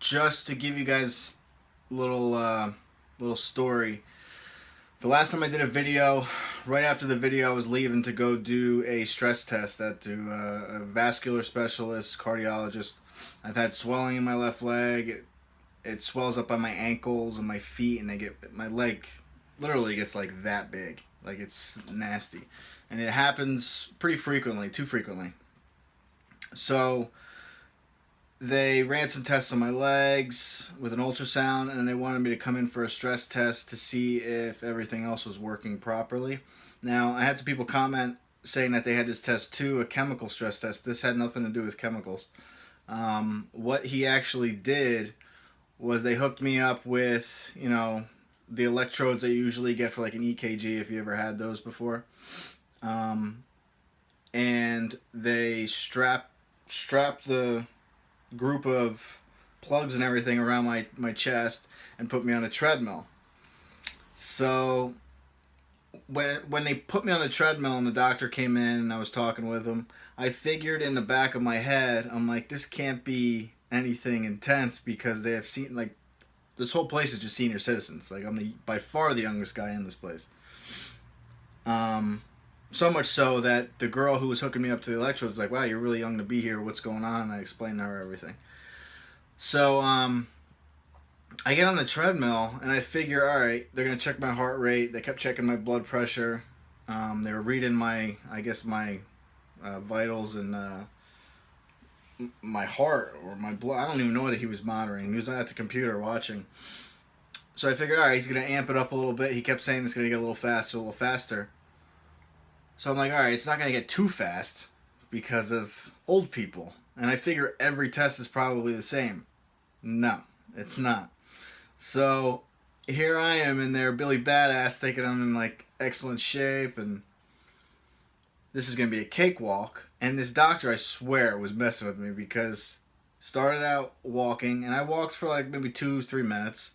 just to give you guys a little story. The last time I did a video, right after the video, I was leaving to go do a stress test at a vascular specialist, cardiologist. I've had swelling in my left leg. It swells up on my ankles and my feet, and my leg literally gets like that big. Like, it's nasty, and it happens pretty frequently, too frequently. So they ran some tests on my legs with an ultrasound, and they wanted me to come in for a stress test to see if everything else was working properly. Now, I had some people comment saying that they had this test too, a chemical stress test. This had nothing to do with chemicals. What he actually did was they hooked me up with, the electrodes that you usually get for like an EKG, if you ever had those before. And they strapped the group of plugs and everything around my chest and put me on a treadmill. So when they put me on the treadmill and the doctor came in and I was talking with him, I figured in the back of my head, I'm like, this can't be anything intense because they have seen, like, this whole place is just senior citizens. Like, I'm by far the youngest guy in this place. So much so that the girl who was hooking me up to the electrodes was like, wow, you're really young to be here. What's going on? And I explained to her everything. So I get on the treadmill and I figure, all right, they're going to check my heart rate. They kept checking my blood pressure. They were reading my vitals and my heart or my blood. I don't even know what he was monitoring. He was at the computer watching. So I figured, all right, he's going to amp it up a little bit. He kept saying it's going to get a little faster, a little faster. So I'm like, all right, it's not going to get too fast because of old people. And I figure every test is probably the same. No, it's not. So here I am in there, Billy Badass, thinking I'm in like excellent shape and this is going to be a cakewalk. And this doctor, I swear, was messing with me because started out walking and I walked for like maybe 2-3 minutes.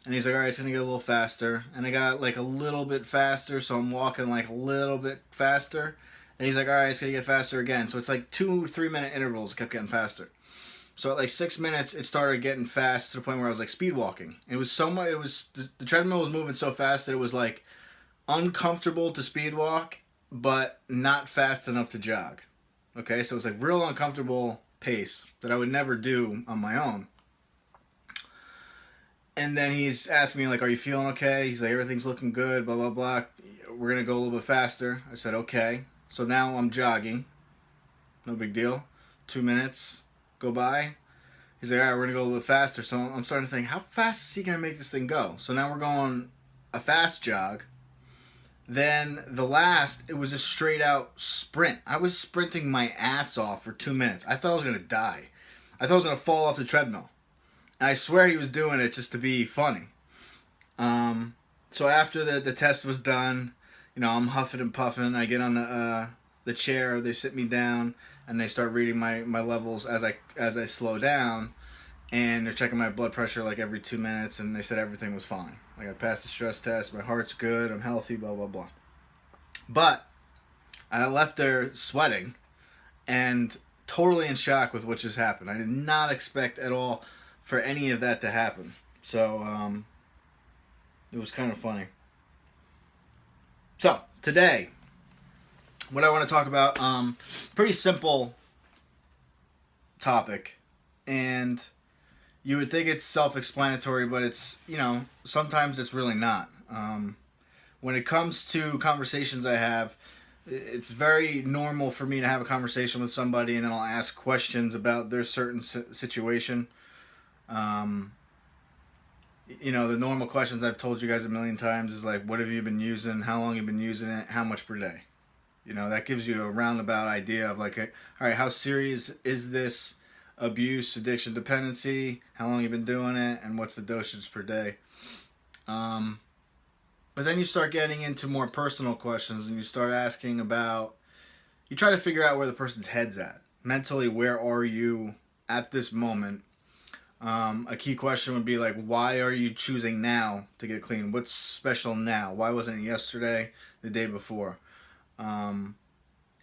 And he's like, all right, it's going to get a little faster. And I got like a little bit faster, so I'm walking like a little bit faster. And he's like, all right, it's going to get faster again. So it's like 2-3 minute intervals, it kept getting faster. So at like 6 minutes, it started getting fast to the point where I was like speed walking. It was so much, the treadmill was moving so fast that it was like uncomfortable to speed walk, but not fast enough to jog. Okay, so it was like real uncomfortable pace that I would never do on my own. And then he's asking me, like, are you feeling okay? He's like, everything's looking good, blah, blah, blah. We're going to go a little bit faster. I said, okay. So now I'm jogging. No big deal. 2 minutes go by. He's like, all right, we're going to go a little bit faster. So I'm starting to think, how fast is he going to make this thing go? So now we're going a fast jog. Then it was a straight out sprint. I was sprinting my ass off for 2 minutes. I thought I was going to die. I thought I was going to fall off the treadmill. And I swear he was doing it just to be funny. So after the test was done, I'm huffing and puffing. I get on the chair. They sit me down and they start reading my levels as I slow down. And they're checking my blood pressure like every 2 minutes. And they said everything was fine. Like, I passed the stress test. My heart's good. I'm healthy. Blah blah blah. But I left there sweating and totally in shock with what just happened. I did not expect at all for any of that to happen. So it was kind of funny. So today, what I want to talk about, pretty simple topic, and you would think it's self-explanatory, but it's, sometimes it's really not. When it comes to conversations I have, it's very normal for me to have a conversation with somebody and then I'll ask questions about their certain situation. The normal questions I've told you guys a million times is like, what have you been using? How long have you been using it? How much per day? That gives you a roundabout idea of like, all right, how serious is this abuse, addiction, dependency? How long have you been doing it? And what's the dosage per day? But then you start getting into more personal questions and you start asking about, you try to figure out where the person's head's at. Mentally, where are you at this moment? A key question would be like, why are you choosing now to get clean? What's special now? Why wasn't it yesterday, the day before?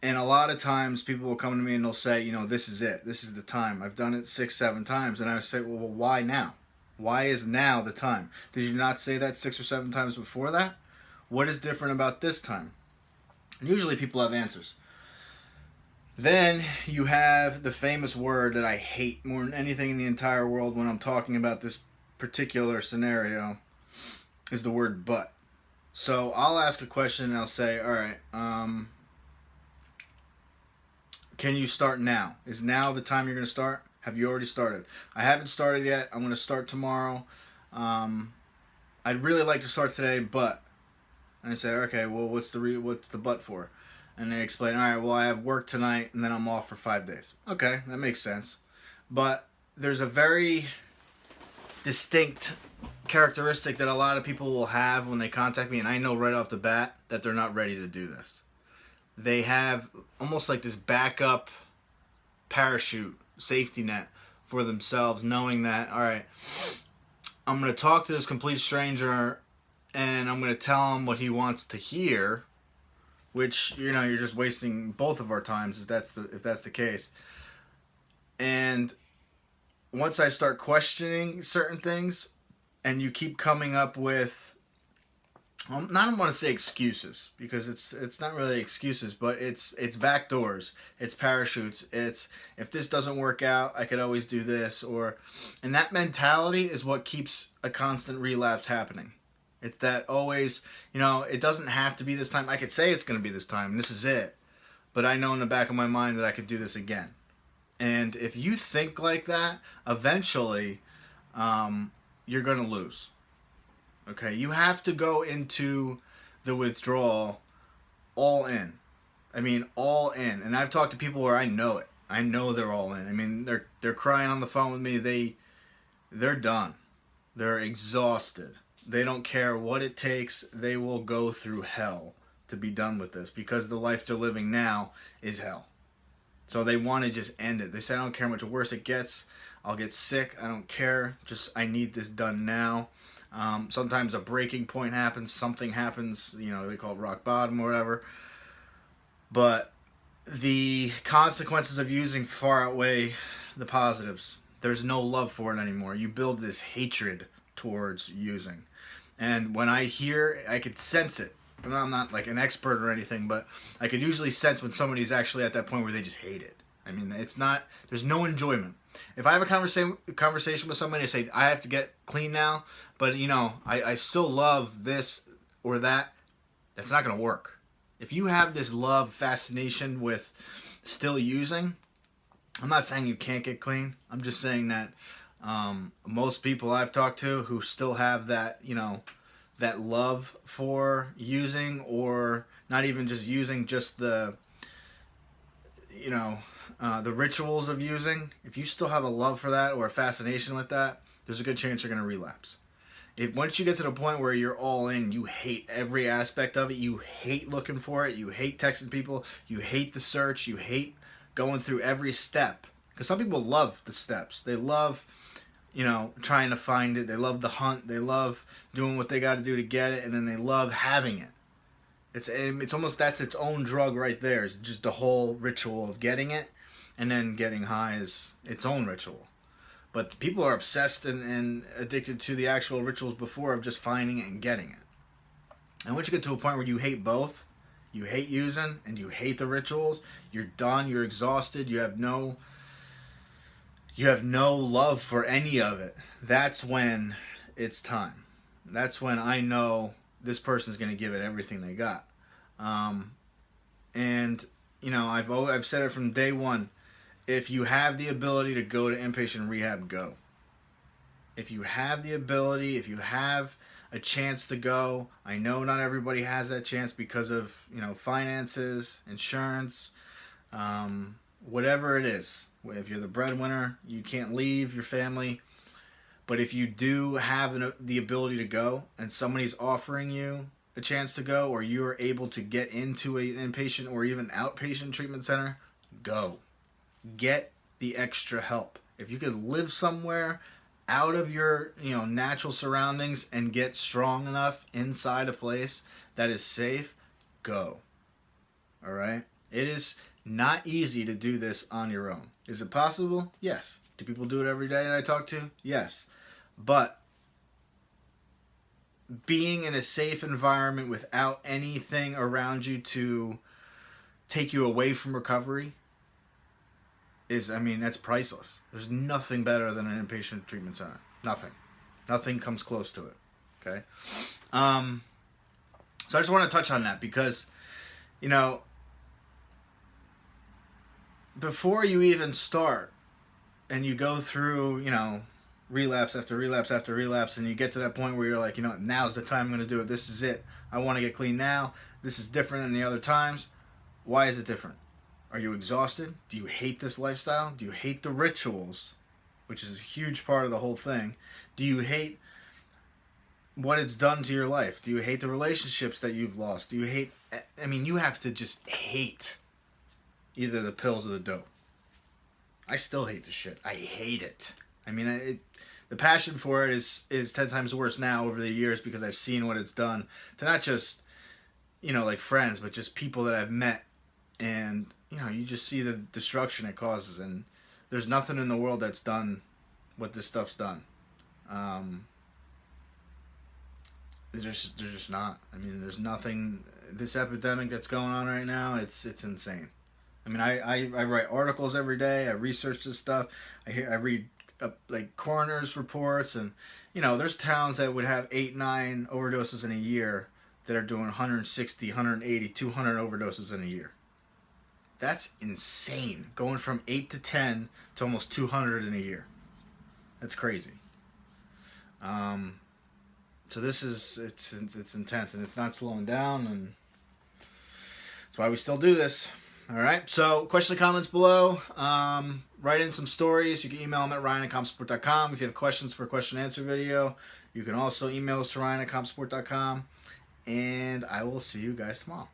And a lot of times people will come to me and they'll say, this is it. This is the time. I've done it 6, 7 times. And I say, well, why now? Why is now the time? Did you not say that 6 or 7 times before that? What is different about this time? And usually people have answers. Then you have the famous word that I hate more than anything in the entire world when I'm talking about this particular scenario is the word but. So I'll ask a question and I'll say, all right, can you start now? Is now the time you're going to start? Have you already started? I haven't started yet. I'm going to start tomorrow. I'd really like to start today, but... And I say, okay, well, what's the but for? And they explain, all right, well, I have work tonight, and then I'm off for 5 days. Okay, that makes sense. But there's a very distinct characteristic that a lot of people will have when they contact me, and I know right off the bat that they're not ready to do this. They have almost like this backup parachute, safety net for themselves, knowing that, all right, I'm going to talk to this complete stranger, and I'm going to tell him what he wants to hear, which, you're just wasting both of our times if that's the case. And once I start questioning certain things, and you keep coming up with, I don't want to say excuses, because it's not really excuses, but it's backdoors, it's parachutes, it's if this doesn't work out, I could always do this, and that mentality is what keeps a constant relapse happening. It's that always, it doesn't have to be this time. I could say it's going to be this time, and this is it. But I know in the back of my mind that I could do this again. And if you think like that, eventually, you're going to lose. Okay? You have to go into the withdrawal all in. I mean, all in. And I've talked to people where I know it. I know they're all in. I mean, they're crying on the phone with me. They're done. They're exhausted. They don't care what it takes. They will go through hell to be done with this because the life they're living now is hell. So they want to just end it. They say, I don't care how much worse it gets. I'll get sick. I don't care. Just, I need this done now. Sometimes a breaking point happens. Something happens. They call it rock bottom or whatever. But the consequences of using far outweigh the positives. There's no love for it anymore. You build this hatred towards using. And when I could sense it. And I'm not like an expert or anything, but I could usually sense when somebody's actually at that point where they just hate it. I mean, there's no enjoyment. If I have a conversation with somebody and say, I have to get clean now, but I still love this or that, that's not going to work. If you have this love fascination with still using, I'm not saying you can't get clean. I'm just saying that most people I've talked to who still have that, that love for using, or not even just using, just the rituals of using, if you still have a love for that or a fascination with that, there's a good chance you're going to relapse. Once you get to the point where you're all in, you hate every aspect of it, you hate looking for it, you hate texting people, you hate the search, you hate going through every step. Because some people love the steps. They love, trying to find it. They love the hunt. They love doing what they got to do to get it, and then they love having it. It's almost, that's its own drug right there. It's just the whole ritual of getting it, and then getting high is its own ritual. But people are obsessed and addicted to the actual rituals before of just finding it and getting it. And once you get to a point where you hate both, you hate using and you hate the rituals, you're done, you're exhausted, you have no love for any of it, that's when it's time. That's when I know this person's going to give it everything they got. And I've said it from day one. If you have the ability to go to inpatient rehab, go. If you have the ability, if you have a chance to go, I know not everybody has that chance because of finances, insurance, whatever it is. If you're the breadwinner, you can't leave your family. But if you do have the ability to go, and somebody's offering you a chance to go, or you are able to get into an inpatient or even outpatient treatment center, go. Get the extra help. If you could live somewhere out of your natural surroundings and get strong enough inside a place that is safe, go. All right? It is not easy to do this on your own. Is it possible? Yes. Do people do it every day that I talk to? Yes. But being in a safe environment without anything around you to take you away from recovery is, I mean, that's priceless. There's nothing better than an inpatient treatment center. Nothing. Nothing comes close to it. Okay? So I just want to touch on that because, you know, before you even start and you go through, you know, relapse after relapse after relapse, and you get to that point where you're like, you know, now's the time I'm going to do it. This is it. I want to get clean now. This is different than the other times. Why is it different? Are you exhausted? Do you hate this lifestyle? Do you hate the rituals, which is a huge part of the whole thing? Do you hate what it's done to your life? Do you hate the relationships that you've lost? Do you hate, I mean, you have to just hate either the pills or the dope. I still hate the shit. I hate it. I mean, the passion for it is 10 times worse now over the years because I've seen what it's done to not just, you know, like friends, but just people that I've met. And, you know, you just see the destruction it causes. And there's nothing in the world that's done what this stuff's done. There's just not. I mean, there's nothing. This epidemic that's going on right now, it's insane. I mean, I write articles every day. I research this stuff. I read like coroner's reports, and you know, there's towns that would have 8, 9 overdoses in a year that are doing 160, 180, 200 overdoses in a year. That's insane. Going from 8 to 10 to almost 200 in a year. That's crazy. So this is it's intense, and it's not slowing down, and that's why we still do this. All right. So questions and comments below. Write in some stories. You can email them at ryan@compsupport.com. If you have questions for a question and answer video, you can also email us to ryan@compsupport.com. And I will see you guys tomorrow.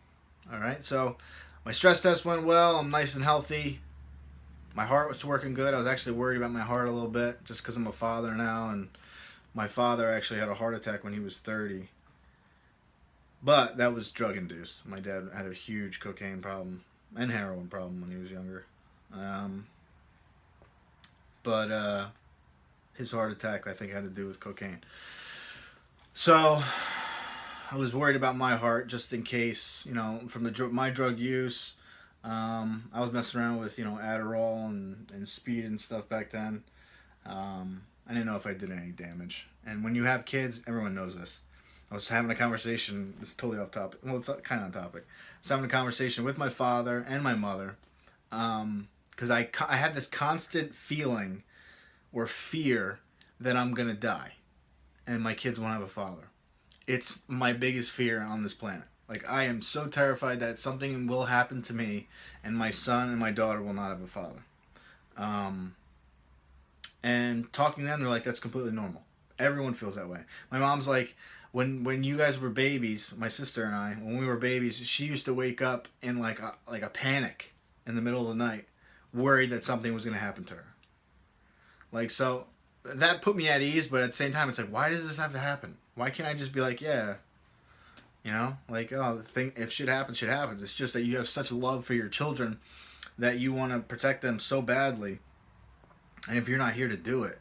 All right. So my stress test went well. I'm nice and healthy. My heart was working good. I was actually worried about my heart a little bit just because I'm a father now, and my father actually had a heart attack when he was 30. But that was drug induced. My dad had a huge cocaine problem and heroin problem when he was younger. But his heart attack, I think, had to do with cocaine. So I was worried about my heart just in case, you know, from my drug use. I was messing around with, you know, Adderall and speed and stuff back then. I didn't know if I did any damage. And when you have kids, everyone knows this. I was having a conversation, it's totally off topic. Well, it's kind of on topic. I was having a conversation with my father and my mother. Because I had this constant feeling or fear that I'm going to die. And my kids won't have a father. It's my biggest fear on this planet. Like, I am so terrified that something will happen to me and my son and my daughter will not have a father. And talking to them, they're like, that's completely normal. Everyone feels that way. My mom's like, when you guys were babies, my sister and I, when we were babies, she used to wake up in like a panic in the middle of the night, worried that something was going to happen to her. Like, so that put me at ease, but at the same time, it's like, why does this have to happen? Why can't I just be like, yeah, you know, like, oh, if shit happens, shit happens. It's just that you have such love for your children that you want to protect them so badly. And if you're not here to do it,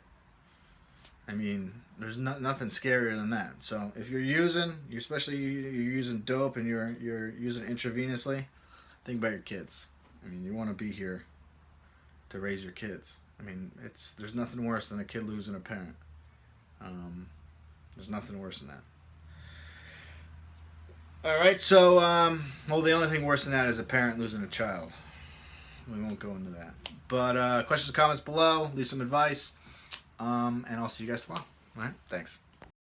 I mean, there's nothing scarier than that. So if you're using, especially you're using dope and you're using intravenously, think about your kids. I mean, you want to be here to raise your kids. I mean, there's nothing worse than a kid losing a parent. There's nothing worse than that. All right, so well, the only thing worse than that is a parent losing a child. We won't go into that. But questions and comments below. Leave some advice. And I'll see you guys tomorrow. All right, thanks.